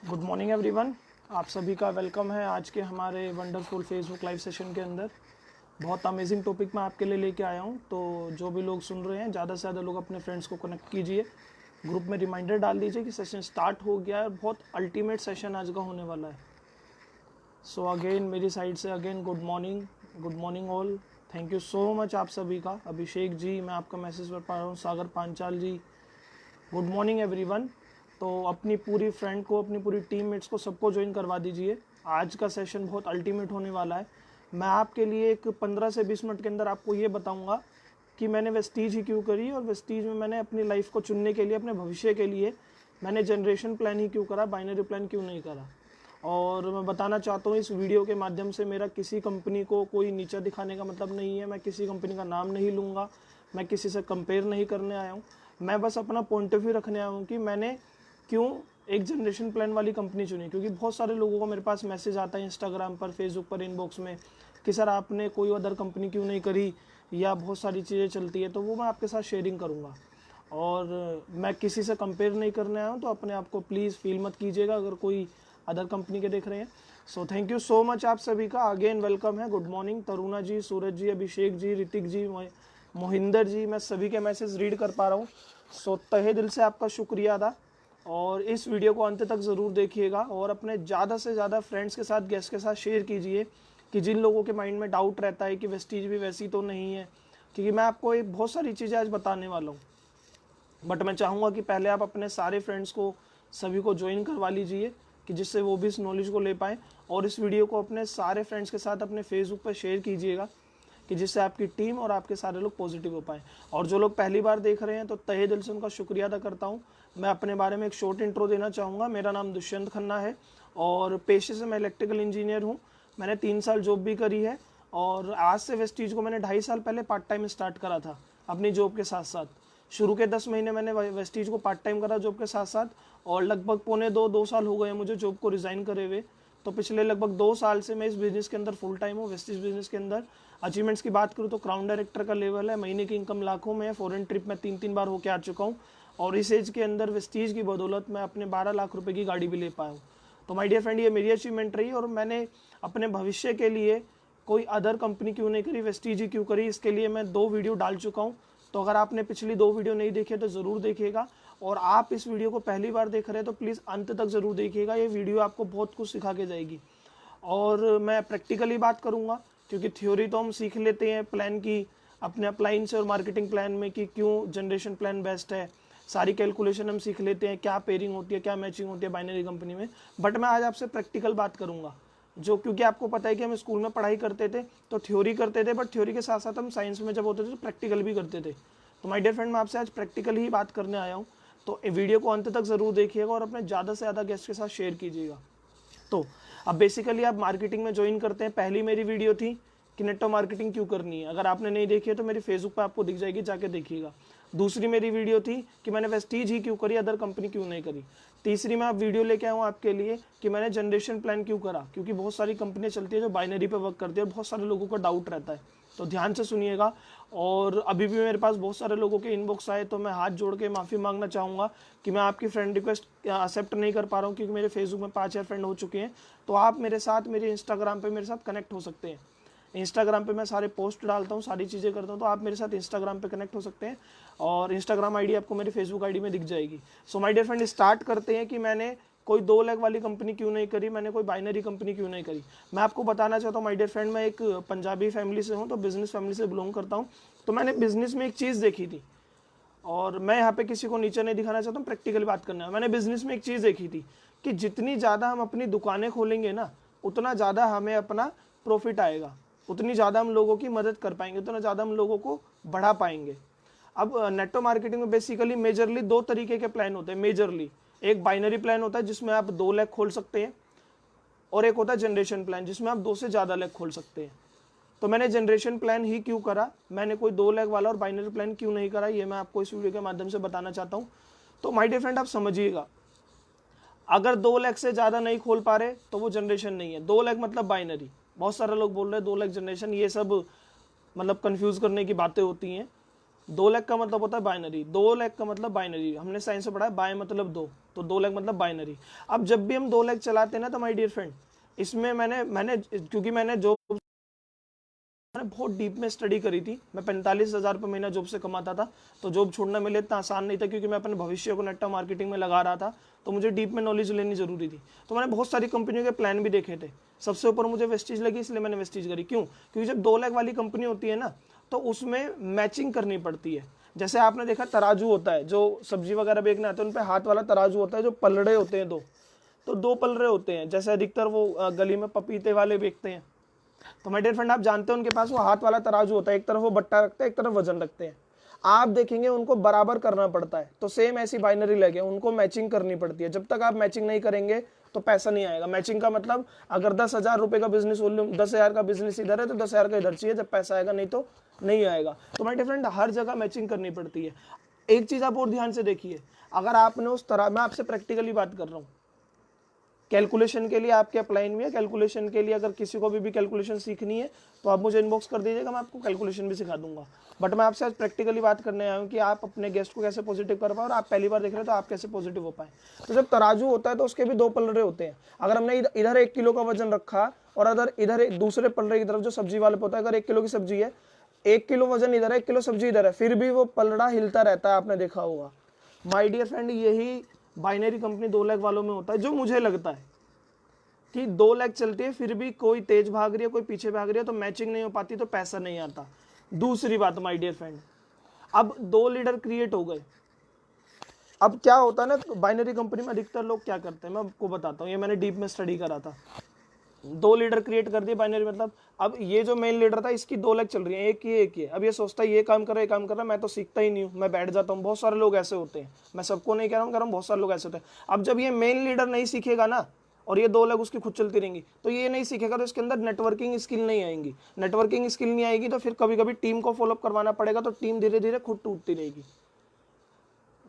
Good morning everyone. आप सभी का वेलकम है आज के हमारे वंडरफुल फेसबुक लाइव सेशन के अंदर। बहुत अमेजिंग टॉपिक मैं आपके लिए लेके आया हूँ, तो जो भी लोग सुन रहे हैं ज़्यादा से ज़्यादा लोग अपने फ्रेंड्स को कनेक्ट कीजिए, ग्रुप में रिमाइंडर डाल दीजिए कि सेशन स्टार्ट हो गया है। बहुत अल्टीमेट सेशन आज का होने वाला है। सो अगेन मेरी साइड से again good morning all. Thank you so much आप सभी का। अभिषेक जी, मैं आपका मैसेज पढ़ पा रहा हूँ। सागर पांचाल जी, गुड मॉर्निंग एवरीवन। तो अपनी पूरी फ्रेंड को, अपनी पूरी टीममेट्स को, सबको ज्वाइन करवा दीजिए। आज का सेशन बहुत अल्टीमेट होने वाला है। मैं आपके लिए एक 15 से 20 मिनट के अंदर आपको ये बताऊंगा कि मैंने वेस्टीज ही क्यों करी, और वेस्टीज में मैंने अपनी लाइफ को चुनने के लिए, अपने भविष्य के लिए मैंने जनरेशन प्लान ही क्यों करा, बाइनरी प्लान क्यों नहीं करा। और मैं बताना चाहता हूँ इस वीडियो के माध्यम से, मेरा किसी कंपनी को कोई नीचा दिखाने का मतलब नहीं है। मैं किसी कंपनी का नाम नहीं लूँगा, मैं किसी से कंपेयर नहीं करने आया हूँ। मैं बस अपना पॉइंट ऑफ व्यू रखने आया हूँ कि मैंने क्यों एक जनरेशन प्लान वाली कंपनी चुनी। क्योंकि बहुत सारे लोगों को मेरे पास मैसेज आता है इंस्टाग्राम पर, फेसबुक पर, इनबॉक्स में कि सर आपने कोई अदर कंपनी क्यों नहीं करी, या बहुत सारी चीज़ें चलती है। तो वो मैं आपके साथ शेयरिंग करूँगा, और मैं किसी से कंपेयर नहीं करने आया हूँ। तो अपने आप को प्लीज़ फील मत कीजिएगा अगर कोई अदर कंपनी के देख रहे हैं। So thank you so much आप सभी का अगेन वेलकम है। गुड मॉर्निंग तरुणा जी, सूरज जी, अभिषेक जी, ऋतिक जी, मोहिंदर जी, मैं सभी के मैसेज रीड कर पा रहा हूँ। सो तहे दिल से आपका शुक्रिया अदा। और इस वीडियो को अंत तक ज़रूर देखिएगा, और अपने ज़्यादा से ज़्यादा फ्रेंड्स के साथ, गेस्ट के साथ शेयर कीजिए कि जिन लोगों के माइंड में डाउट रहता है कि वेस्टीज भी वैसी तो नहीं है। क्योंकि मैं आपको एक बहुत सारी चीज़ें आज बताने वाला हूँ, बट मैं चाहूँगा कि पहले आप अपने सारे फ्रेंड्स को, सभी को ज्वाइन करवा लीजिए, कि जिससे वो भी इस नॉलेज को ले पाएँ। और इस वीडियो को अपने सारे फ्रेंड्स के साथ अपने फेसबुक पर शेयर कीजिएगा, कि जिससे आपकी टीम और आपके सारे लोग पॉजिटिव हो पाएँ। और जो लोग पहली बार देख रहे हैं तो तहे दिल से उनका शुक्रिया अदा करता हूँ। मैं अपने बारे में एक शॉर्ट इंट्रो देना चाहूँगा। मेरा नाम दुष्यंत खन्ना है, और पेशे से मैं इलेक्ट्रिकल इंजीनियर हूँ। मैंने 3 साल जॉब भी करी है, और आज से वेस्टीज को मैंने 2.5 साल पहले पार्ट टाइम स्टार्ट करा था अपनी जॉब के साथ साथ। शुरू के 10 महीने मैंने वेस्टीज को पार्ट टाइम करा जॉब के साथ साथ, और लगभग पौने 2 साल हो गए मुझे जॉब को रिज़ाइन करे हुए। तो पिछले लगभग 2 साल से मैं इस बिज़नेस के अंदर फुल टाइम हूँ, वेस्टीज बिज़नेस के अंदर। अचीवमेंट्स की बात करूँ तो क्राउन डायरेक्टर का लेवल है, महीने की इनकम लाखों में है, फॉरेन ट्रिप में 3 बार होकर आ चुका हूँ, और इस एज के अंदर वेस्टीज की बदौलत मैं अपने 12 लाख रुपए की गाड़ी भी ले पाया हूँ। तो माय डियर फ्रेंड, ये मेरी अचीवमेंट रही, और मैंने अपने भविष्य के लिए कोई अदर कंपनी क्यों नहीं करी, वेस्टीज ही क्यों करी, इसके लिए मैं 2 वीडियो डाल चुका हूँ। तो अगर आपने पिछली 2 वीडियो नहीं देखी तो ज़रूर देखिएगा, और आप इस वीडियो को पहली बार देख रहे हैं तो प्लीज़ अंत तक ज़रूर देखिएगा। ये वीडियो आपको बहुत कुछ सिखा के जाएगी। और मैं प्रैक्टिकली बात करूँगा, क्योंकि थ्योरी तो हम सीख लेते हैं प्लान की अपने अप्लायंस और मार्केटिंग प्लान में, कि क्यों जनरेशन प्लान बेस्ट है। सारी कैलकुलेशन हम सीख लेते हैं, क्या पेयरिंग होती है, क्या मैचिंग होती है बाइनरी कंपनी में। बट मैं आज आपसे प्रैक्टिकल बात करूँगा, जो क्योंकि आपको पता है कि हम स्कूल में पढ़ाई करते थे तो थ्योरी करते थे, बट थ्योरी के साथ साथ हम साइंस में जब होते थे तो प्रैक्टिकल भी करते थे। तो माय डियर फ्रेंड, मैं आपसे आज प्रैक्टिकल ही बात करने आया हूँ। तो वीडियो को अंत तक ज़रूर देखिएगा, और अपने ज़्यादा से ज़्यादा गेस्ट के साथ शेयर कीजिएगा। तो अब बेसिकली आप मार्केटिंग में ज्वाइन करते हैं। पहली मेरी वीडियो थी कि नेटवर्क मार्केटिंग क्यों करनी है। अगर आपने नहीं देखी है तो मेरी फेसबुक पे आपको दिख जाएगी, जाके देखिएगा। दूसरी मेरी वीडियो थी कि मैंने वेस्टीज ही क्यों करी, अदर कंपनी क्यों नहीं करी। तीसरी मैं आप वीडियो लेके आया हूँ आपके लिए कि मैंने जनरेशन प्लान क्यों करा, क्योंकि बहुत सारी कंपनियां चलती है जो बाइनरी पे वर्क करती है, और बहुत सारे लोगों का डाउट रहता है। तो ध्यान से सुनिएगा। और अभी भी मेरे पास बहुत सारे लोगों के इनबॉक्स आए, तो मैं हाथ जोड़ के माफ़ी मांगना चाहूँगा कि मैं आपकी फ्रेंड रिक्वेस्ट एक्सेप्ट नहीं कर पा रहा हूँ, क्योंकि मेरे फेसबुक में 5000 फ्रेंड हो चुके हैं। तो आप मेरे साथ, मेरे इंस्टाग्राम पे मेरे साथ कनेक्ट हो सकते हैं। इंस्टाग्राम पे मैं सारे पोस्ट डालता हूँ, सारी चीज़ें करता हूँ, तो आप मेरे साथ इंस्टाग्राम पे कनेक्ट हो सकते हैं, और इंस्टाग्राम आईडी आपको मेरी फेसबुक आईडी में दिख जाएगी। So my dear friend, start करते हैं कि मैंने कोई 2 लाख वाली कंपनी क्यों नहीं करी, मैंने कोई बाइनरी कंपनी क्यों नहीं करी। मैं आपको बताना चाहता हूँ माय डियर फ्रेंड, मैं एक पंजाबी फैमिली से हूँ, तो बिजनेस फैमिली से बिलोंग करता हूँ। तो मैंने बिजनेस में एक चीज़ देखी थी, और मैं यहाँ पे किसी को नीचे नहीं दिखाना चाहता हूँ, प्रैक्टिकल बात करना है। मैंने बिजनेस में एक चीज़ देखी थी कि जितनी ज़्यादा हम अपनी दुकानें खोलेंगे ना, उतना ज़्यादा हमें अपना प्रॉफिट आएगा, उतनी ज़्यादा हम लोगों की मदद कर पाएंगे, उतना ज़्यादा हम लोगों को बढ़ा पाएंगे। अब नेटवर्क मार्केटिंग में बेसिकली मेजरली 2 तरीके के प्लान होते हैं। मेजरली एक बाइनरी प्लान होता है जिसमें आप 2 लाख खोल सकते हैं, और एक होता है जनरेशन प्लान जिसमें आप 2 से ज़्यादा लाख खोल सकते हैं। तो मैंने जनरेशन प्लान ही क्यों करा, मैंने कोई 2 लाख वाला और बाइनरी प्लान क्यों नहीं करा, ये मैं आपको इस वीडियो के माध्यम से बताना चाहता हूँ। तो माय डियर फ्रेंड, आप समझिएगा, अगर 2 लाख से ज़्यादा नहीं खोल पा रहे तो वो जनरेशन नहीं है। 2 लाख मतलब बाइनरी। बहुत सारे लोग बोल रहे हैं 2 लाख जनरेशन, ये सब मतलब कंफ्यूज करने की बातें होती हैं। 2 लाख का मतलब होता है बाइनरी, 2 लाख का मतलब बाइनरी, हमने साइंस में पढ़ा है बाय मतलब 2, तो 2 लाख मतलब बाइनरी। अब जब भी हम 2 लाख चलाते हैं ना तो माय डियर फ्रेंड, इसमें मैंने क्योंकि मैंने बहुत डीप में स्टडी करी थी, मैं 45,000 रुपये महीना जॉब से कमाता था, तो जॉब छोड़ना मेरे लिए इतना आसान नहीं था क्योंकि मैं अपने भविष्य को नेटवर्क मार्केटिंग में लगा रहा था, तो मुझे डीप में नॉलेज लेनी जरूरी थी। तो मैंने बहुत सारी कंपनियों के प्लान भी देखे थे, सबसे ऊपर मुझे वेस्टीज लगी, इसलिए मैंने वेस्टीज करी। क्यों? क्योंकि जब 2 लाख वाली कंपनी होती है ना तो उसमें मैचिंग करनी पड़ती है। जैसे आपने देखा तराजू होता है, जो सब्जी वगैरह बेचने आते हैं उन पर हाथ वाला तराजू होता है, जो पलड़े होते हैं तो 2 पलड़े होते हैं, जैसे अधिकतर वो गली में पपीते वाले बेचते हैं। तो माय डियर फ्रेंड आप जानते हैं उनके पास वो हाथ वाला तराजू होता है, एक तरफ वो बट्टा रखते हैं, एक तरफ वजन रखते हैं। आप देखेंगे उनको बराबर करना पड़ता है, तो सेम ऐसी बाइनरी लगे उनको मैचिंग करनी पड़ती है। जब तक आप मैचिंग नहीं करेंगे तो पैसा नहीं आएगा। मैचिंग का मतलब अगर 10,000 रुपए का बिजनेस वॉल्यूम, 10,000 का बिजनेस इधर है तो 10,000 का इधर चाहिए, जब पैसा आएगा, नहीं तो नहीं आएगा। तो माय डियर फ्रेंड हर जगह मैचिंग करनी पड़ती है। एक चीज आप और ध्यान से देखिए, अगर आपने उस तरह, मैं आपसे प्रैक्टिकली बात कर रहा हूँ, कैलकुलेशन के लिए आपके अपलाइन में है, कैलकुलेशन के लिए अगर किसी को भी कैलकुलेशन सीखनी है तो आप मुझे इनबॉक्स कर दीजिएगा, मैं आपको कैलकुलेशन भी सिखा दूंगा। बट मैं आपसे आज प्रैक्टिकली बात करने आया हूँ कि आप अपने गेस्ट को कैसे पॉजिटिव कर पाए, और आप पहली बार देख रहे हैं तो आप कैसे पॉजिटिव हो पाए। तो जब तराजू होता है तो उसके भी 2 पलड़े होते हैं। अगर हमने इधर 1 किलो का वजन रखा और अगर इधर दूसरे पलड़े की तरफ जो सब्जी वाले पे होता है, अगर 1 किलो की सब्जी है, 1 किलो वजन इधर है, 1 किलो सब्जी इधर है, फिर भी वो पलड़ा हिलता रहता है, आपने देखा होगा। माय डियर फ्रेंड यही बाइनरी कंपनी 2 लाख वालों में होता है, जो मुझे लगता है कि 2 लाख चलती है फिर भी कोई तेज भाग रही है, कोई पीछे भाग रही है, तो मैचिंग नहीं हो पाती, तो पैसा नहीं आता। दूसरी बात माय डियर फ्रेंड, अब 2 लीडर क्रिएट हो गए। अब क्या होता है ना, बाइनरी कंपनी में अधिकतर लोग क्या करते हैं मैं आपको बताता हूँ, ये मैंने डीप में स्टडी करा था। 2 लीडर क्रिएट कर दिए बाइनरी, मतलब अब ये जो मेन लीडर था इसकी 2 लाख चल रही है, एक ही है। अब ये सोचता है ये काम कर रहा है, ये काम कर रहा है, मैं तो सीखता ही नहीं हूँ, मैं बैठ जाता हूँ। बहुत सारे लोग ऐसे होते हैं, मैं सबको नहीं कह रहा हूँ, बहुत सारे लोग ऐसे होते हैं। अब जब ये मेन लीडर नहीं सीखेगा ना और ये 2 लाख उसकी खुद चलती रहेंगी, तो ये नहीं सीखेगा तो इसके अंदर नेटवर्किंग स्किल नहीं आएंगी। नेटवर्किंग स्किल नहीं आएगी तो फिर कभी कभी टीम को फॉलोअप करवाना पड़ेगा, तो टीम धीरे धीरे खुद टूटती रहेगी।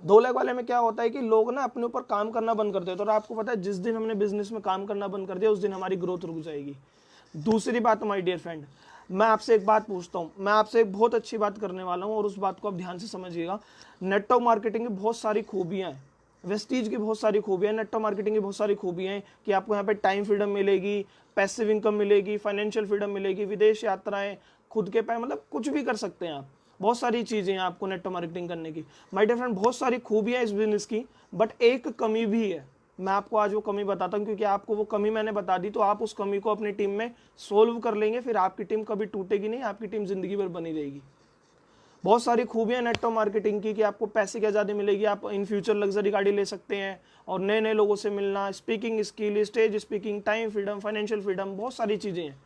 2 लाख वाले में क्या होता है कि लोग ना अपने ऊपर काम करना बंद कर देते हैं, और आपको पता है जिस दिन हमने बिजनेस में काम करना बंद कर दिया उस दिन हमारी ग्रोथ रुक जाएगी। दूसरी बात माय डियर फ्रेंड, मैं आपसे एक बात पूछता हूँ, मैं आपसे एक बहुत अच्छी बात करने वाला हूँ और उस बात को आप ध्यान से समझिएगा। नेटवर्क मार्केटिंग की बहुत सारी खूबियाँ हैं, वेस्टीज की बहुत सारी खूबियाँ, नेटवर्क मार्केटिंग की बहुत सारी खूबियाँ हैं कि आपको यहाँ पे टाइम फ्रीडम मिलेगी, पैसिव इनकम मिलेगी, फाइनेंशियल फ्रीडम मिलेगी, विदेश यात्राएं, खुद के पैसे, मतलब कुछ भी कर सकते हैं आप। बहुत सारी चीज़ें हैं आपको नेटवर्क मार्केटिंग करने की। माय डियर फ्रेंड बहुत सारी खूबियाँ इस बिजनेस की, बट एक कमी भी है। मैं आपको आज वो कमी बताता हूँ, क्योंकि आपको वो कमी मैंने बता दी तो आप उस कमी को अपनी टीम में सोल्व कर लेंगे, फिर आपकी टीम कभी टूटेगी नहीं, आपकी टीम जिंदगी भर बनी रहेगी। बहुत सारी खूबियां नेटवर्क मार्केटिंग की कि आपको पैसे की आज़ादी मिलेगी, आप इन फ्यूचर लग्जरी गाड़ी ले सकते हैं और नए नए लोगों से मिलना, speaking skill, stage speaking, time freedom, financial freedom, बहुत सारी चीज़ें हैं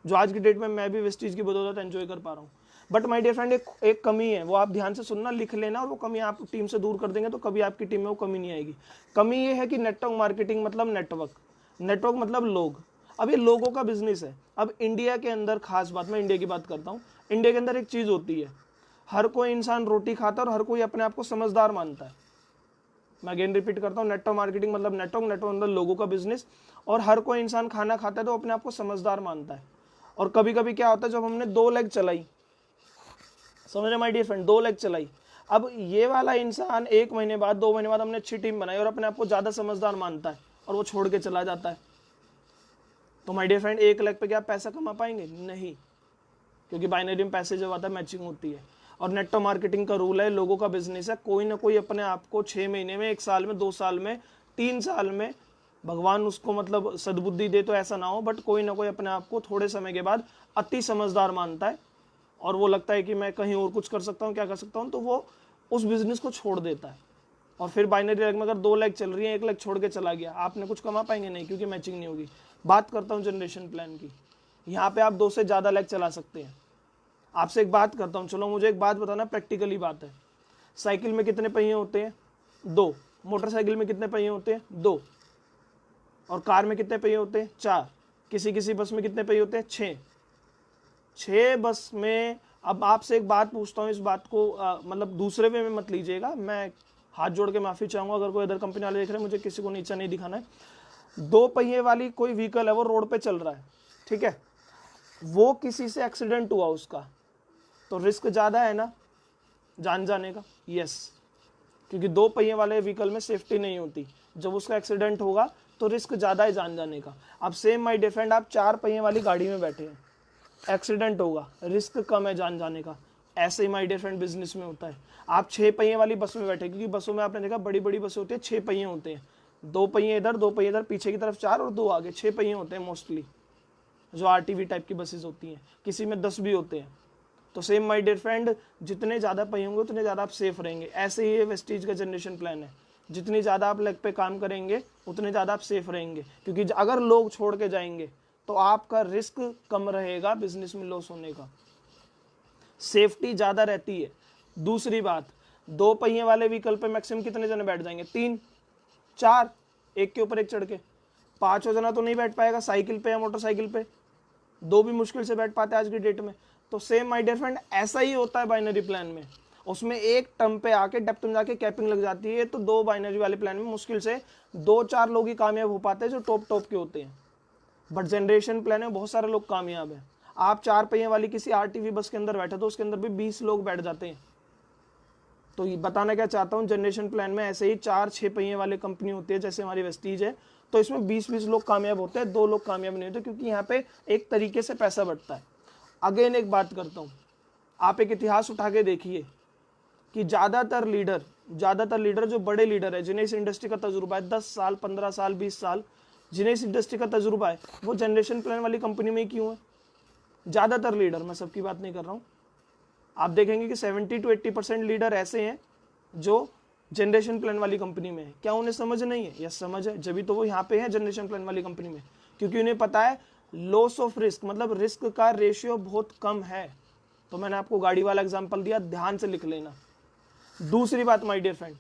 जो आज की डेट में मैं भी वेस्टीज की बदौलत एंजॉय कर पा रहा हूँ। बट माय डियर फ्रेंड एक कमी है, वो आप ध्यान से सुनना, लिख लेना, और वो कमी आप टीम से दूर कर देंगे तो कभी आपकी टीम में वो कमी नहीं आएगी। कमी ये है कि नेटवर्क मार्केटिंग मतलब नेटवर्क मतलब लोग। अब ये लोगों का बिजनेस है। अब इंडिया के अंदर खास बात, मैं इंडिया की बात करता हूँ, इंडिया के अंदर एक चीज़ होती है, हर कोई इंसान रोटी खाता है और हर कोई अपने आप को समझदार मानता है। मैं अगेन रिपीट करता हूँ, नेटवर्क मार्केटिंग मतलब नेटवर्क मतलब लोगों का बिजनेस, और हर कोई इंसान खाना खाता है तो अपने आप को समझदार मानता है। और कभी कभी क्या होता है, जब हमने 2 लाख चलाई, समझ रहे माय डियर फ्रेंड, 2 लाख चलाई, अब ये वाला इंसान 1 महीने बाद, 2 महीने बाद हमने अच्छी टीम बनाई और अपने आप को ज़्यादा समझदार मानता है और वो छोड़ के चला जाता है, तो माय डियर फ्रेंड 1 लाख पे क्या पैसा कमा पाएंगे? नहीं, क्योंकि बाइनरी में पैसे जब आता है मैचिंग होती है। और नेटवर्क मार्केटिंग का रूल है, लोगों का बिजनेस है, कोई ना कोई अपने आप को 6 महीने में, 1 साल में, 2 साल में, 3 साल में, भगवान उसको मतलब सद्बुद्धि दे तो ऐसा ना हो, बट कोई ना कोई अपने आप को थोड़े समय के बाद अति समझदार मानता है और वो लगता है कि मैं कहीं और कुछ कर सकता हूँ, क्या कर सकता हूँ, तो वो उस बिजनेस को छोड़ देता है। और फिर बाइनरी में अगर 2 लाख चल रही है, 1 लाख छोड़ के चला गया, आपने कुछ कमा पाएंगे? नहीं, क्योंकि मैचिंग नहीं होगी। बात करता हूँ जनरेशन प्लान की, यहाँ पे आप 2 से ज़्यादा लाख चला सकते हैं। आपसे एक बात करता हूँ, चलो मुझे एक बात बताना, प्रैक्टिकली बात है, साइकिल में कितने पहिए होते हैं? 2। मोटरसाइकिल में कितने पहिए होते हैं? 2। और कार में कितने पहिए होते हैं? 4। किसी किसी बस में कितने पहिए होते हैं? 6 बस में। अब आपसे एक बात पूछता हूँ, इस बात को मतलब दूसरे वे में मत लीजिएगा, मैं हाथ जोड़ के माफ़ी चाहूँगा अगर कोई अदर कंपनी वाले देख रहे हैं, मुझे किसी को नीचा नहीं दिखाना है। 2 पहिए वाली कोई व्हीकल है, वो रोड पे चल रहा है, ठीक है, वो किसी से एक्सीडेंट हुआ उसका, तो रिस्क ज़्यादा है ना? जान जाने का? यस, क्योंकि 2 पहिए वाले व्हीकल में सेफ्टी नहीं होती, जब उसका एक्सीडेंट होगा तो रिस्क ज़्यादा है जान जाने का। अब सेम माय डियर फ्रेंड, आप 4 पहिए वाली गाड़ी में बैठे हैं, एक्सीडेंट होगा, रिस्क कम है जान जाने का। ऐसे ही माय डियर फ्रेंड बिजनेस में होता है। आप 6 पहिए वाली बस में बैठे, क्योंकि बसों में आपने देखा बड़ी बड़ी बसें होती है, 6 पहिए होते हैं, 2 पहिए इधर 2 पहिए इधर, पीछे की तरफ 4 और 2 आगे, 6 पहिए होते हैं मोस्टली, जो आरटीवी टाइप की बसेस होती हैं, किसी में 10 भी होते हैं। तो सेम माय डियर फ्रेंड, जितने ज़्यादा पहिए होंगे उतने ज़्यादा आप सेफ रहेंगे। ऐसे ही ये वेस्टीज का जनरेशन प्लान है, जितनी ज़्यादा आप लेग पे काम करेंगे उतने ज़्यादा आप सेफ रहेंगे, क्योंकि अगर लोग छोड़ के जाएंगे तो आपका रिस्क कम रहेगा बिजनेस में लॉस होने का, सेफ्टी ज़्यादा रहती है। दूसरी बात, 2 पहिए वाले व्हीकल पे मैक्सिमम कितने जने बैठ जाएंगे? 3 4, एक के ऊपर एक चढ़ के। 5 जना तो नहीं बैठ पाएगा साइकिल पे या मोटरसाइकिल पे, 2 भी मुश्किल से बैठ पाते हैं आज की डेट में। तो सेम माय डियर फ्रेंड, ऐसा ही होता है बाइनरी प्लान में। उसमें एक टर्म पे आके डेप्थ में जाके कैपिंग लग जाती है, तो 2 बाइनरी वाले प्लान में मुश्किल से 2-4 लोग ही कामयाब हो पाते हैं जो टॉप के होते हैं। बट जनरेशन प्लान में बहुत सारे लोग कामयाब हैं। आप 4 पहिए वाली किसी आरटीवी बस के अंदर बैठे तो उसके अंदर भी 20 लोग बैठ जाते हैं। तो ये बताना क्या चाहता हूँ, जनरेशन प्लान में ऐसे ही 4-6 पहिए वाले कंपनी होती है, जैसे हमारी वेस्टीज है, तो इसमें 20-20 लोग कामयाब होते हैं, 2 लोग कामयाब नहीं होते, क्योंकि यहाँ पे एक तरीके से पैसा बढ़ता है। अगेन एक बात करता हूँ, आप एक इतिहास उठा के देखिए कि ज़्यादातर लीडर जो बड़े लीडर है, जिन्हें इस इंडस्ट्री का तजुर्बा है, 10 साल 15 साल 20 साल, जिन्हें इस इंडस्ट्री का तजुर्बा है, वो जनरेशन प्लान वाली कंपनी में ही क्यों है? ज़्यादातर लीडर, मैं सबकी बात नहीं कर रहा हूँ। आप देखेंगे कि 70-80% लीडर ऐसे हैं जो जनरेशन प्लान वाली कंपनी में है। क्या उन्हें समझ नहीं है? यस समझ है, जब तो वो यहाँ पे है जनरेशन प्लान वाली कंपनी में, क्योंकि उन्हें पता है लॉस ऑफ रिस्क, मतलब रिस्क का रेशियो बहुत कम है। तो मैंने आपको गाड़ी वाला एग्जांपल दिया, ध्यान से लिख लेना। दूसरी बात my dear friend,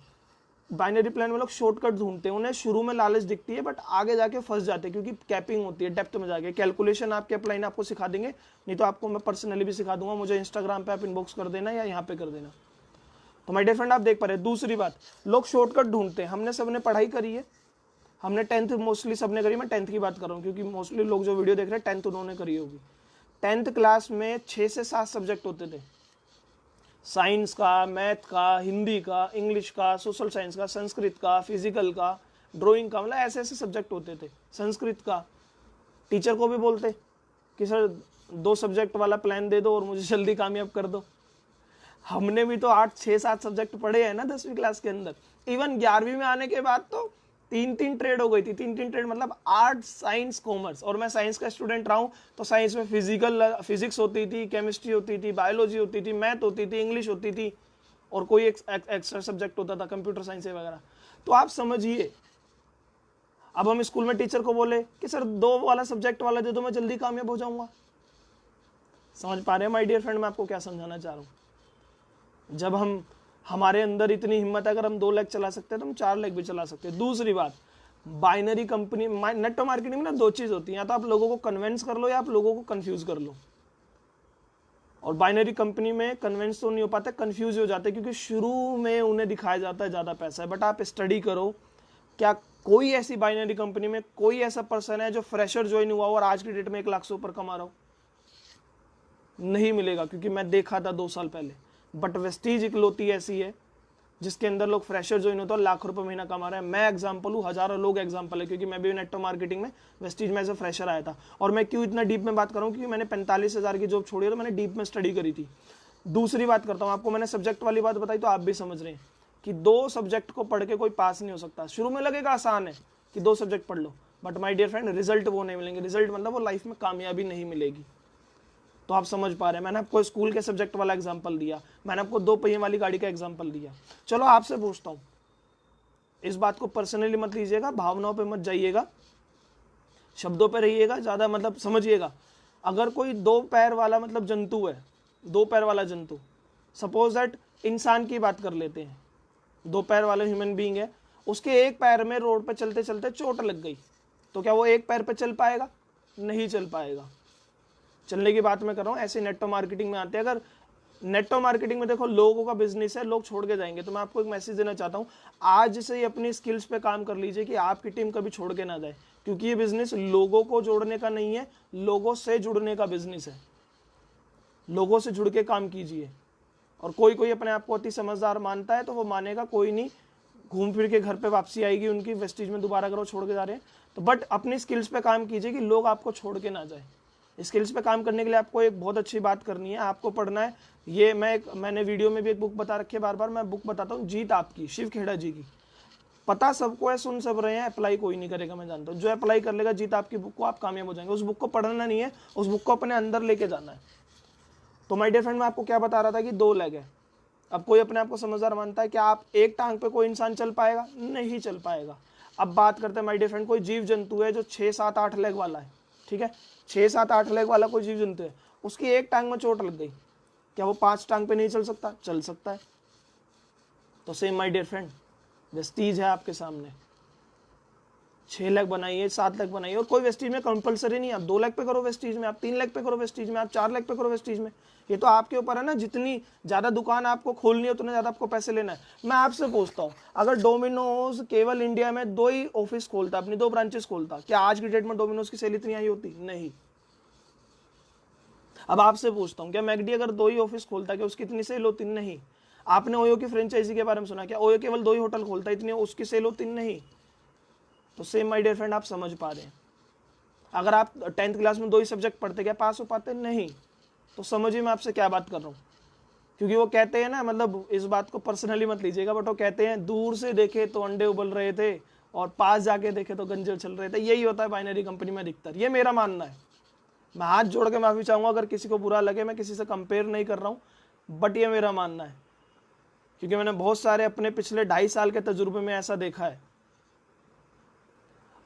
binary plan में लोग शॉर्टकट ढूंढते हैं, उन्हें शुरू में लालच दिखती है, बट आगे जाके फंस जाते हैं, क्योंकि कैपिंग होती है डेप्थ में जाके। कैलकुलेशन आपके अपलाइन आपको सिखा देंगे, नहीं तो आपको मैं पर्सनली भी सिखा दूंगा, मुझे इंस्टाग्राम पे आप इनबॉक्स कर देना या यहाँ पे कर देना। तो माय डियर फ्रेंड आप देख पा रहे हैं। दूसरी बात, लोग शॉर्टकट ढूंढते हैं। हमने सबने पढ़ाई करी है, हमने 10th मोस्टली सबने करी, मैं 10th की बात कर रहा हूँ, क्योंकि मोस्टली लोग जो वीडियो देख रहे हैं 10th उन्होंने करी होगी। 10th क्लास में 6 से 7 सब्जेक्ट होते थे, साइंस का, मैथ का, हिंदी का, इंग्लिश का, सोशल साइंस का, संस्कृत का, फिजिकल का, ड्राइंग का, मतलब ऐसे ऐसे सब्जेक्ट होते थे। संस्कृत का टीचर को भी बोलते कि सर 2 सब्जेक्ट वाला प्लान दे दो और मुझे जल्दी कामयाब कर दो। हमने भी तो 8-6-7 सब्जेक्ट पढ़े हैं ना 10वीं क्लास के अंदर। इवन 11वीं में आने के बाद तो 3-3 ट्रेड हो गई थी। 3-3 ट्रेड मतलब आर्ट, साइंस, कॉमर्स, और मैं साइंस का स्टूडेंट रहा हूँ, तो साइंस में फिजिक्स होती थी, केमिस्ट्री होती थी, बायोलॉजी होती थी, मैथ होती थी, इंग्लिश होती थी, और कोई एक्स्ट्रा सब्जेक्ट होता था कंप्यूटर साइंस वगैरह। तो आप समझिए, अब हम स्कूल में टीचर को बोले कि सर 2 वाला सब्जेक्ट वाला दे दो, मैं जल्दी कामयाब हो जाऊंगा। समझ पा रहे हैं माय डियर फ्रेंड मैं आपको क्या समझाना चाह रहा हूँ? जब हमारे अंदर इतनी हिम्मत है, अगर हम 2 लेग चला सकते हैं तो हम 4 लेग भी चला सकते हैं। दूसरी बात, बाइनरी कंपनी नेटवर्क मार्केटिंग में ना 2 चीज होती है, या तो आप लोगों को कन्विंस कर लो या आप लोगों को कंफ्यूज कर लो। और बाइनरी कंपनी में कन्विंस तो नहीं हो पाते, कंफ्यूज हो जाते, क्योंकि शुरू में उन्हें दिखाया जाता है ज्यादा पैसा है। बट आप स्टडी करो, क्या कोई ऐसी बाइनरी कंपनी में कोई ऐसा पर्सन है जो फ्रेशर ज्वाइन हुआ हो और आज की डेट में 1 लाख से ऊपर कमा रहा हो? नहीं मिलेगा, क्योंकि मैं देखा था 2 साल पहले। बट वेस्टीज इकलौती ऐसी है जिसके अंदर लोग फ्रेशर ज्वाइन होते हैं और लाख रुपए महीना कमा रहे हैं। मैं एग्जांपल हूँ, हजारों लोग एग्जांपल है, क्योंकि मैं भी नेटवर्क मार्केटिंग में वेस्टीज में एज अ फ्रेशर आया था। और मैं क्यों इतना डीप में बात कर रहा हूँ, क्योंकि मैंने 45,000 की जॉब छोड़ी और मैंने डीप में स्टडी करी थी। दूसरी बात करता हूँ, आपको मैंने सब्जेक्ट वाली बात बताई तो आप भी समझ रहे हैं कि 2 सब्जेक्ट को पढ़ के कोई पास नहीं हो सकता। शुरू में लगेगा आसान है कि 2 सब्जेक्ट पढ़ लो, but my dear friend result वो नहीं मिलेंगे। रिजल्ट मतलब वो लाइफ में कामयाबी नहीं मिलेगी। तो आप समझ पा रहे हैं, मैंने आपको स्कूल के सब्जेक्ट वाला एग्जांपल दिया, मैंने आपको 2 पहिए वाली गाड़ी का एग्जांपल दिया। चलो आपसे पूछता हूँ, इस बात को पर्सनली मत लीजिएगा, भावनाओं पे मत जाइएगा, शब्दों पे रहिएगा, ज्यादा मतलब समझिएगा। अगर कोई 2 पैर वाला मतलब जंतु है, 2 पैर वाला जंतु, सपोज दैट इंसान की बात कर लेते हैं, 2 पैर वाला ह्यूमन बीइंग है, उसके एक पैर में रोड पे चलते चलते चोट लग गई, तो क्या वो एक पैर पे चल पाएगा? नहीं चल पाएगा। चलने की बात मैं कर रहा हूँ, ऐसे नेटवर्क मार्केटिंग में आते हैं। अगर नेटवर्क मार्केटिंग में देखो लोगों का बिजनेस है, लोग छोड़ के जाएंगे, तो मैं आपको एक मैसेज देना चाहता हूँ, आज से ही अपनी स्किल्स पे काम कर लीजिए कि आपकी टीम कभी छोड़ के ना जाए, क्योंकि ये बिजनेस लोगों को जोड़ने का नहीं है, लोगों से जुड़ने का बिजनेस है। लोगों से जुड़ के काम कीजिए और कोई कोई अपने आप को अति समझदार मानता है तो वो मानेगा कोई नहीं, घूम फिर के घर पे वापसी आएगी उनकी, वेस्टीज में दोबारा अगर वो छोड़ के जा रहे हैं तो। बट अपनी स्किल्स पे काम कीजिए कि लोग आपको छोड़ के ना जाए। स्किल्स पे काम करने के लिए आपको एक बहुत अच्छी बात करनी है, आपको पढ़ना है। ये मैंने वीडियो में भी एक बुक बता रखी है, बार बार मैं बुक बताता हूँ, जीत आपकी, शिव खेड़ा जी की। पता सबको है, सुन सब रहे हैं, अप्लाई कोई नहीं करेगा, मैं जानता हूँ। जो अप्लाई कर लेगा जीत आपकी बुक को, आप कामयाब हो जाएंगे। उस बुक को पढ़ना नहीं है, उस बुक को अपने अंदर लेके जाना है। तो माय डियर फ्रेंड, मैं आपको क्या बता रहा था कि 2 लेग है। अब कोई अपने आप को समझदार मानता है कि आप एक टांग पे कोई इंसान चल पाएगा? नहीं चल पाएगा। अब बात करते हैं माय डियर फ्रेंड, कोई जीव जंतु है जो 6, 7, 8 लेग वाला है, ठीक है, 6, 7, 8 लेग वाला कोई जीव जंतु है, उसकी एक टांग में चोट लग गई, क्या वो 5 टांग पे नहीं चल सकता? चल सकता है। तो सेम माय डियर फ्रेंड, वेस्टीज है आपके सामने, 6 लेग बनाइए, 7 लेग बनाइए, और कोई वेस्टीज में कंपलसरी नहीं, आप 2 लेग पे करो वेस्टीज में, आप 3 लेग पे करो वेस्टीज में, आप 4 लेग पे करो वेस्टीज में। ये तो आपके ऊपर है ना, जितनी ज्यादा दुकान आपको खोलनी है उतने ज्यादा आपको पैसे लेना है। मैं आपसे पूछता हूँ, अगर डोमिनोज केवल इंडिया में 2 ही ऑफिस खोलता, अपनी 2 ब्रांचेस खोलता, क्या आज की डेट में डोमिनोज की सेल इतनी आई होती? नहीं। अब आपसे पूछता हूँ, क्या मैकडी अगर 2 ही ऑफिस खोलता, क्या उसकी इतनी सेल होती? नहीं। आपने ओयो की फ्रेंचाइजी के बारे में सुना, क्या ओयो केवल 2 ही होटल खोलता, इतनी उसकी सेल होती? नहीं। तो सेम माय डियर फ्रेंड, आप समझ पा रहे हैं, अगर आप 10th क्लास में 2 ही सब्जेक्ट पढ़ते, क्या पास हो पाते? नहीं। तो समझिए मैं आपसे क्या बात कर रहा हूँ। क्योंकि वो कहते हैं ना, मतलब इस बात को पर्सनली मत लीजिएगा, बट वो कहते हैं दूर से देखे तो अंडे उबल रहे थे और पास जाके देखे तो गंजे चल रहे थे। यही होता है बाइनरी कंपनी में अधिकतर, ये मेरा मानना है। मैं हाथ जोड़ के माफी चाहूंगा अगर किसी को बुरा लगे, मैं किसी से कंपेयर नहीं कर रहा हूँ, बट ये मेरा मानना है, क्योंकि मैंने बहुत सारे अपने पिछले 2.5 साल के तजुर्बे में ऐसा देखा है।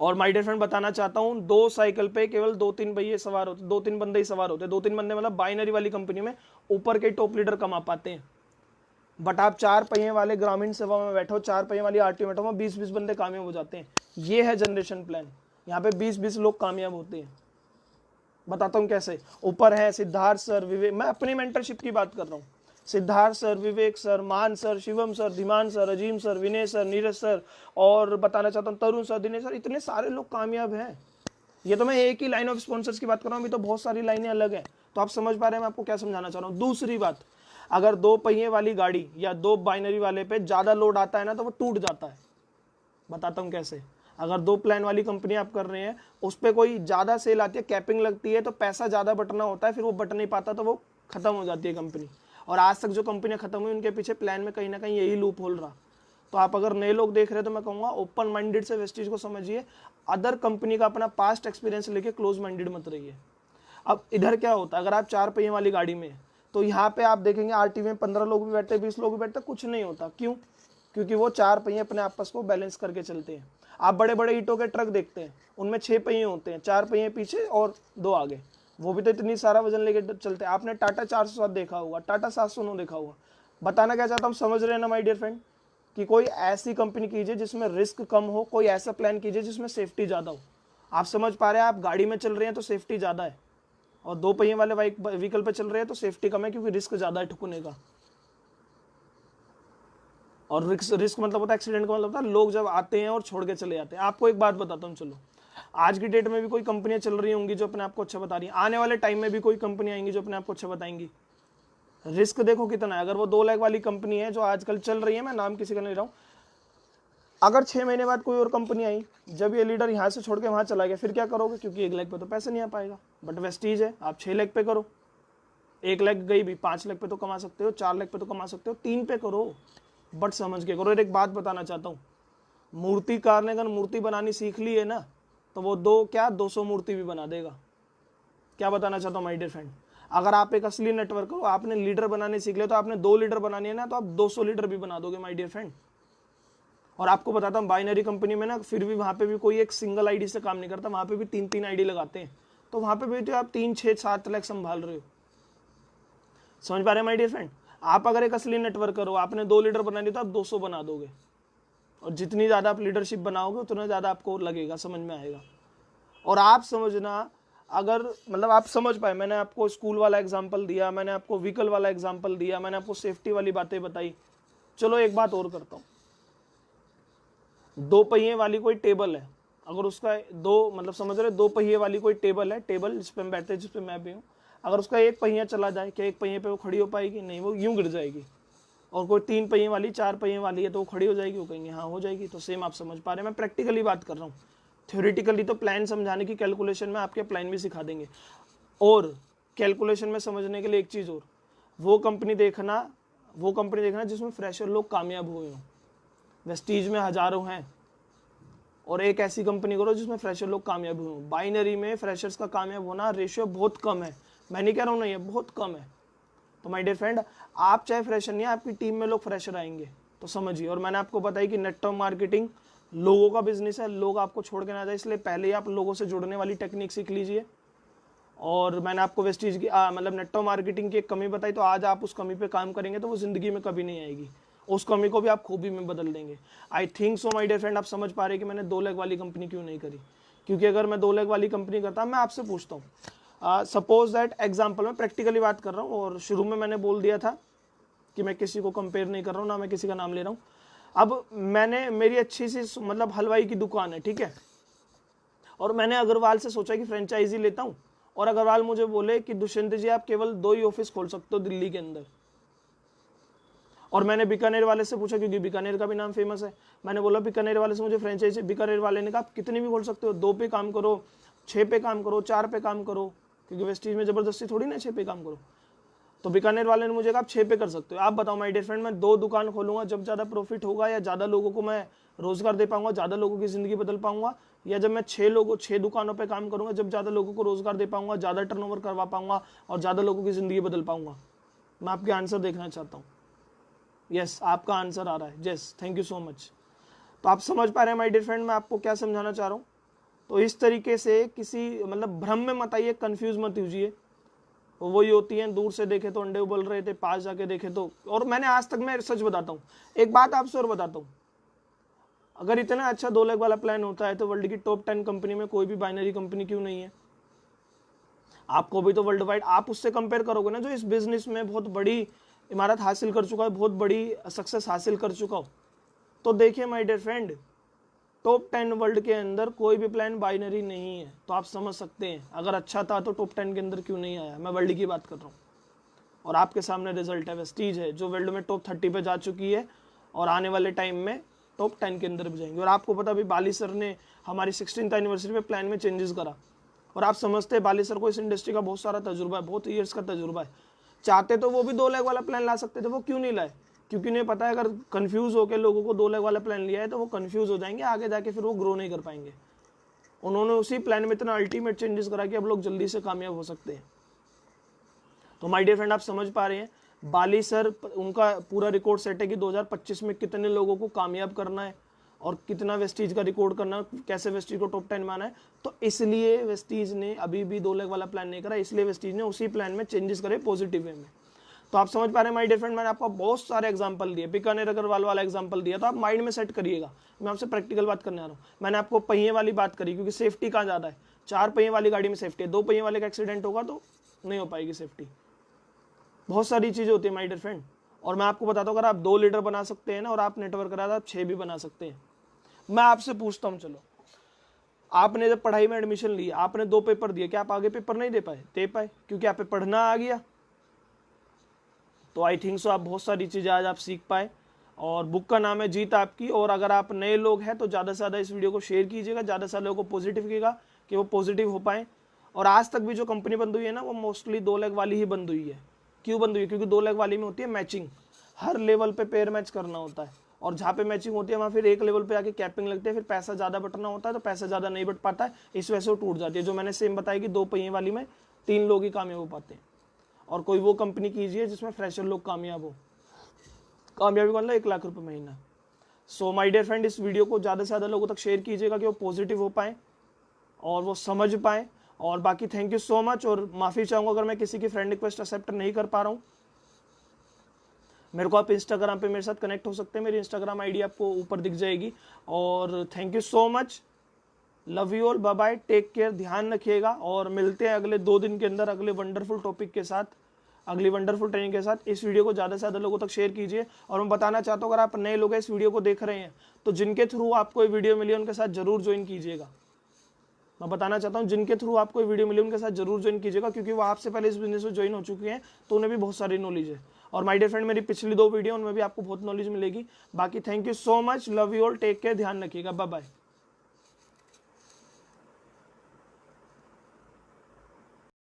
और माय डियर फ्रेंड, बताना चाहता हूँ, 2 साइकिल पे केवल 2-3 पहिए सवार होते, 2-3 बंदे ही सवार होते। 2-3 बंदे मतलब बाइनरी वाली कंपनी में ऊपर के टॉप लीडर कमा पाते हैं। बट आप 4 पहिए वाले ग्रामीण सेवा में बैठो, 4 पहिए वाली आरटीओ में बैठो, 20-20 बंदे कामयाब हो जाते हैं। ये है जनरेशन प्लान। यहाँ पे 20-20 लोग कामयाब होते हैं। बताता हूँ कैसे। ऊपर है सिद्धार्थ सर, विवेक, मैं अपनी मेंटरशिप की बात कर रहा हूँ। Siddharth sir, Vivek sir, Maan sir, Shivam sir, Dhiman sir, Azeem sir, Vinay sir, Neeraj sir, और बताना चाहता हूँ तरुण सर, दिनेश सर, इतने सारे लोग कामयाब हैं। ये तो मैं एक ही लाइन ऑफ स्पॉन्सर्स की बात कर रहा हूँ, अभी तो बहुत सारी लाइनें अलग हैं। तो आप समझ पा रहे हैं मैं आपको क्या समझाना चाह रहा हूँ। दूसरी बात, अगर 2 पहिए वाली गाड़ी या 2 बाइनरी वाले पे ज्यादा लोड आता है ना, तो वो टूट जाता है। बताता हूँ कैसे। अगर 2 प्लान वाली कंपनी आप कर रहे हैं, उस पर कोई ज्यादा सेल आती है, कैपिंग लगती है, तो पैसा ज्यादा बटना होता है, फिर वो बट नहीं पाता, तो वो खत्म हो जाती है कंपनी। और आज तक जो कंपनियां खत्म हुई, उनके पीछे प्लान में कहीं ना कहीं यही लूप होल रहा। तो आप अगर नए लोग देख रहे हैं तो मैं कहूँगा ओपन माइंडेड से वेस्टीज को समझिए, अदर कंपनी का अपना पास्ट एक्सपीरियंस लेके क्लोज माइंडेड मत रहिए। अब इधर क्या होता है, अगर आप 4 पहिए वाली गाड़ी में, तो यहाँ पे आप देखेंगे आरटीवी में 15 लोग भी बैठते, 20 लोग भी बैठते, कुछ नहीं होता। क्यों? क्योंकि वो 4 पहिए अपने आपस को बैलेंस करके चलते हैं। आप बड़े बड़े ईंटों के ट्रक देखते हैं, उनमें 6 पहिए होते हैं, 4 पहिए पीछे और 2 आगे, वो भी तो इतनी सारा वजन लेके चलते हैं। आपने टाटा 407 देखा होगा, टाटा 709 देखा होगा। बताना क्या चाहता हूँ, समझ रहे हैं ना माय डियर फ्रेंड, कि कोई ऐसी कंपनी कीजिए जिसमें रिस्क कम हो, कोई ऐसा प्लान कीजिए जिसमें सेफ्टी ज़्यादा हो। आप समझ पा रहे हैं, आप गाड़ी में चल रहे हैं तो सेफ्टी ज़्यादा है, और 2 पहिए वाले व्हीकल पे चल रहे हैं तो सेफ्टी कम है, क्योंकि रिस्क ज़्यादा है ठुकने का। और रिस्क मतलब होता है, एक्सीडेंट का मतलब होता है लोग जब आते हैं और छोड़ के चले जाते हैं। आपको एक बात बताता हूँ, चलो आज की डेट में भी कोई कंपनियां चल रही होंगी जो अपने आप को अच्छा बता रही हैं, आने वाले टाइम में भी कोई कंपनी आएंगी जो अपने आप को अच्छा बताएंगी। रिस्क देखो कितना है। अगर वो 2 लाख वाली कंपनी है जो आजकल चल रही है, मैं नाम किसी का नहीं रहा हूँ, अगर 6 महीने बाद कोई और कंपनी आई, जब ये लीडर यहाँ से छोड़ के वहाँ चला गया, फिर क्या करोगे? क्योंकि 1 लाख पे तो पैसे नहीं आ पाएगा। बट वेस्टीज है, आप 6 लाख पे करो, 1 लाख गई भी, 5 लाख पे तो कमा सकते हो, 4 लाख पे तो कमा सकते हो, 3 पे करो, बट समझ के करो। और एक बात बताना चाहता हूँ, मूर्तिकार ने अगर मूर्ति बनानी सीख ली है ना, तो वो 200 मूर्ति भी बना देगा। क्या बताना चाहता हूँ माय डियर फ्रेंड, अगर आप एक असली नेटवर्क हो, आपने लीडर बनाने सीख लिया, तो आपने 2 लीडर बनानी है ना, तो आप 200 लीडर भी बना दोगे माय डियर फ्रेंड। और आपको बताता हूँ, बाइनरी कंपनी में ना फिर भी वहाँ पे भी कोई एक सिंगल आईडी से काम नहीं करता, वहाँ पे भी 3-3 आईडी लगाते हैं। तो वहाँ पे भी तो आप 3, 6, 7 लाख संभाल रहे हो। समझ पा रहे हैं माय डियर फ्रेंड। आप अगर एक असली नेटवर्कर हो, आपने 2 लीडर बनानी, तो आप 200 बना दोगे, और जितनी ज़्यादा आप लीडरशिप बनाओगे उतना ज़्यादा आपको लगेगा, समझ में आएगा। और आप समझना, अगर मतलब आप समझ पाए, मैंने आपको स्कूल वाला एग्जाम्पल दिया, मैंने आपको व्हीकल वाला एग्जाम्पल दिया, मैंने आपको सेफ्टी वाली बातें बताई। चलो एक बात और करता हूँ, 2 पहिए वाली कोई टेबल है, अगर उसका 2 मतलब समझ रहे, 2 पहिए वाली कोई टेबल है, टेबल जिस पे हम बैठते हैं, जिस पे मैं भी हूँ, अगर उसका 1 पहिया चला जाए, क्या 1 पहिए पे वो खड़ी हो पाएगी? नहीं, वो यूं गिर जाएगी। और कोई 3 पहिए वाली 4 पहिए वाली है तो वो खड़ी हो जाएगी, वो कहेंगे हाँ हो जाएगी। तो सेम आप समझ पा रहे हैं, मैं प्रैक्टिकली बात कर रहा हूँ। थ्योरेटिकली तो प्लान समझाने की कैलकुलेशन में आपके प्लान भी सिखा देंगे। और कैलकुलेशन में समझने के लिए एक चीज़ और, वो कंपनी देखना जिसमें फ्रेशर लोग कामयाब हुए हों। वेस्टीज में हज़ारों हैं और एक ऐसी कंपनी करो जिसमें फ्रेशर लोग कामयाब हुए हों। बाइनरी में फ्रेशर्स का कामयाब होना रेशियो बहुत कम है, मैं नहीं कह रहा हूँ नहीं है, बहुत कम है। तो माय डियर फ्रेंड, आप चाहे फ्रेशर नहीं है, आपकी टीम में लोग फ्रेशर आएंगे तो समझिए। और मैंने आपको बताया कि नेटवर्क मार्केटिंग लोगों का बिजनेस है, लोग आपको छोड़ के ना जाए, इसलिए पहले ही आप लोगों से जुड़ने वाली टेक्निक सीख लीजिए। और मैंने आपको वेस्टीज की मतलब नेटवर्क मार्केटिंग की एक कमी बताई, तो आज आप उस कमी पे काम करेंगे तो वो ज़िंदगी में कभी नहीं आएगी, उस कमी को भी आप खूबी में बदल देंगे। I think so my dear friend, आप समझ पा रहे हैं कि मैंने 2 लाख वाली कंपनी क्यों नहीं करी। क्योंकि अगर मैं 2 लाख वाली कंपनी करता, मैं आपसे पूछता हूँ, सपोज दैट एग्जाम्पल, मैं प्रैक्टिकली बात कर रहा हूँ, और शुरू में मैंने बोल दिया था कि मैं किसी को कंपेयर नहीं कर रहा हूँ, ना मैं किसी का नाम ले रहा हूँ। अब मेरी अच्छी सी मतलब हलवाई की दुकान है, ठीक है, और मैंने अग्रवाल से सोचा कि फ्रेंचाइजी लेता हूँ, और अग्रवाल मुझे बोले कि दुष्यंत जी आप केवल 2 ही ऑफिस खोल सकते हो दिल्ली के अंदर। और मैंने बीकानेर वाले से पूछा, क्योंकि बीकानेर का भी नाम फेमस है, मैंने बोला बीकानेर वाले से मुझे फ्रेंचाइजी, बीकानेर वाले ने कहा आप कितनी भी खोल सकते हो, 2 पे काम करो, 6 पे काम करो, 4 पे काम करो, क्योंकि वेस्टीज में जबरदस्ती थोड़ी ना 6 पे काम करो। तो बीकानेर वाले ने मुझे कहा आप 6 पे कर सकते हो। आप बताओ माय डियर फ्रेंड, मैं 2 दुकान खोलूंगा जब ज़्यादा प्रॉफिट होगा, या ज़्यादा लोगों को मैं रोजगार दे पाऊंगा, ज़्यादा लोगों की ज़िंदगी बदल पाऊंगा, या जब मैं 6 दुकानों पे काम करूंगा जब ज़्यादा लोगों को रोजगार दे पाऊंगा, ज़्यादा टर्नओवर करवा पाऊंगा और ज़्यादा लोगों की ज़िंदगी बदल पाऊंगा। मैं आपके आंसर देखना चाहता हूँ। यस, आपका आंसर आ रहा है, yes, thank you so much. तो आप समझ पा रहे हैं माय डियर फ्रेंड मैं आपको क्या समझाना चाह रहा हूँ। तो इस तरीके से किसी मतलब भ्रम में मत आइए, कन्फ्यूज मत कीजिए। वही होती हैं, दूर से देखे तो अंडे उबल रहे थे, पास जाके देखे तो। और मैंने आज तक, मैं सच बताता हूँ, एक बात आपसे और बताता हूँ, अगर इतना अच्छा 2 लाख वाला प्लान होता है तो वर्ल्ड की टॉप 10 कंपनी में कोई भी बाइनरी कंपनी क्यों नहीं है। आपको भी तो वर्ल्ड वाइड आप उससे कंपेयर करोगे ना, जो इस बिजनेस में बहुत बड़ी इमारत हासिल कर चुका है, बहुत बड़ी सक्सेस हासिल कर चुका हो। तो देखिए my dear friend, top 10 world के अंदर कोई भी प्लान बाइनरी नहीं है। तो आप समझ सकते हैं अगर अच्छा था तो टॉप 10 के अंदर क्यों नहीं आया। मैं वर्ल्ड की बात कर रहा हूँ और आपके सामने रिजल्ट है। वेस्टीज है जो वर्ल्ड में टॉप 30 पे जा चुकी है और आने वाले टाइम में टॉप 10 के अंदर भी जाएंगे। और आपको पता भी बाली सर ने हमारी 16th एनिवर्सरी पे प्लान में चेंजेस करा। और आप समझते हैं बाली सर को इस इंडस्ट्री का बहुत सारा तजुर्बा है, बहुत ईयर्स का तजुर्बा है। चाहते तो वो भी 2 लाख वाला प्लान ला सकते थे, वो क्यों नहीं लाए? क्योंकि उन्हें पता है अगर कंफ्यूज होकर लोगों को 2 लाख वाला प्लान लिया है तो वो कंफ्यूज हो जाएंगे, आगे जाके फिर वो ग्रो नहीं कर पाएंगे। उन्होंने उसी प्लान में इतना अल्टीमेट चेंजेस करा कि अब लोग जल्दी से कामयाब हो सकते हैं। तो माय डियर फ्रेंड आप समझ पा रहे हैं, बाली सर उनका पूरा रिकॉर्ड सेट है कि 2025 में कितने लोगों को कामयाब करना है और कितना वेस्टीज का रिकॉर्ड करना, कैसे वेस्टीज को टॉप 10 माना है। तो इसलिए वेस्टीज ने अभी भी 2 लाख वाला प्लान नहीं करा, इसलिए वेस्टीज ने उसी प्लान में चेंजेस करे पॉजिटिव वे में। तो आप समझ पा रहे हैं माय डियर फ्रेंड, मैंने आपको बहुत सारे एग्जांपल दिए, बीकानेर अग्रवाल वाला एग्जांपल दिया, तो आप माइंड में सेट करिएगा। मैं आपसे प्रैक्टिकल बात करने आ रहा हूँ। मैंने आपको पहिए वाली बात करी क्योंकि सेफ्टी कहाँ ज़्यादा है, 4 पहिए वाली गाड़ी में सेफ्टी है, 2 पहिए वाले का एक्सीडेंट होगा तो नहीं हो पाएगी सेफ्टी। बहुत सारी चीज़ें होती है माय डियर फ्रेंड। और मैं आपको बताता हूँ, अगर आप 2 लीडर बना सकते हैं ना और आप नेटवर्क करा तो आप 6 भी बना सकते हैं। मैं आपसे पूछता हूँ, चलो आपने जब पढ़ाई में एडमिशन लिया, आपने 2 पेपर दिए, क्या आप आगे पेपर नहीं दे पाए? दे पाए, क्योंकि आप पे पढ़ना आ गया। तो आई थिंक सो आप बहुत सारी चीज़ें आज आप सीख पाए। और बुक का नाम है जीत आपकी। और अगर आप नए लोग हैं तो ज़्यादा से ज़्यादा इस वीडियो को शेयर कीजिएगा, ज़्यादा से ज़्यादा लोगों को पॉजिटिव कीजिएगा कि वो पॉजिटिव हो पाएँ। और आज तक भी जो कंपनी बंद हुई है ना, वो मोस्टली 2 लाख वाली ही बंद हुई है। क्यों बंद हुई है? क्योंकि 2 लाख वाली में होती है मैचिंग, हर लेवल पे पेयर मैच करना होता है। और जहाँ पे मैचिंग होती है वहाँ फिर एक लेवल पे आके कैपिंग लगती है, फिर पैसा ज़्यादा बटना होता है, तो पैसा ज़्यादा नहीं बट पाता है, इस वजह से वो टूट जाती है। जो मैंने सेम बताया कि 2 पहिए वाली में 3 लोग ही कामयाब हो पाते हैं। और कोई वो कंपनी कीजिए जिसमें फ्रेशर लोग कामयाब हो। कामयाबी मतलब 1 लाख रुपये महीना। सो माय डियर फ्रेंड, इस वीडियो को ज़्यादा से ज़्यादा लोगों तक शेयर कीजिएगा कि वो पॉजिटिव हो पाएँ और वो समझ पाएँ। और बाकी थैंक यू सो मच। और माफ़ी चाहूँगा अगर मैं किसी की फ्रेंड रिक्वेस्ट एक्सेप्ट नहीं कर पा रहा हूँ। मेरे को आप इंस्टाग्राम पे मेरे साथ कनेक्ट हो सकते हैं, मेरी इंस्टाग्राम आईडी आपको ऊपर दिख जाएगी। और thank you so much, love you all, bye bye, take care, ध्यान रखिएगा। और मिलते हैं अगले 2 दिन के अंदर अगले वंडरफुल टॉपिक के साथ, अगली वंडरफुल ट्रेनिंग के साथ। इस वीडियो को ज़्यादा से ज़्यादा लोगों तक शेयर कीजिए। और मैं बताना चाहता हूँ, अगर आप नए लोग हैं इस वीडियो को देख रहे हैं तो जिनके थ्रू आपको ये वीडियो मिली उनके साथ जरूर ज्वाइन कीजिएगा। मैं बताना चाहता हूँ, जिनके थ्रू आपको वीडियो मिली उनके साथ जरूर ज्वाइन कीजिएगा, क्योंकि वो आपसे पहले इस बिजनेस में ज्वाइन हो चुके हैं तो उन्हें भी बहुत सारी नॉलेज है। और माय डियर फ्रेंड मेरी पिछली 2 वीडियो उनमें भी आपको बहुत नॉलेज मिलेगी। बाकी thank you so much, love you all, take care, ध्यान रखिएगा, बाय बाय।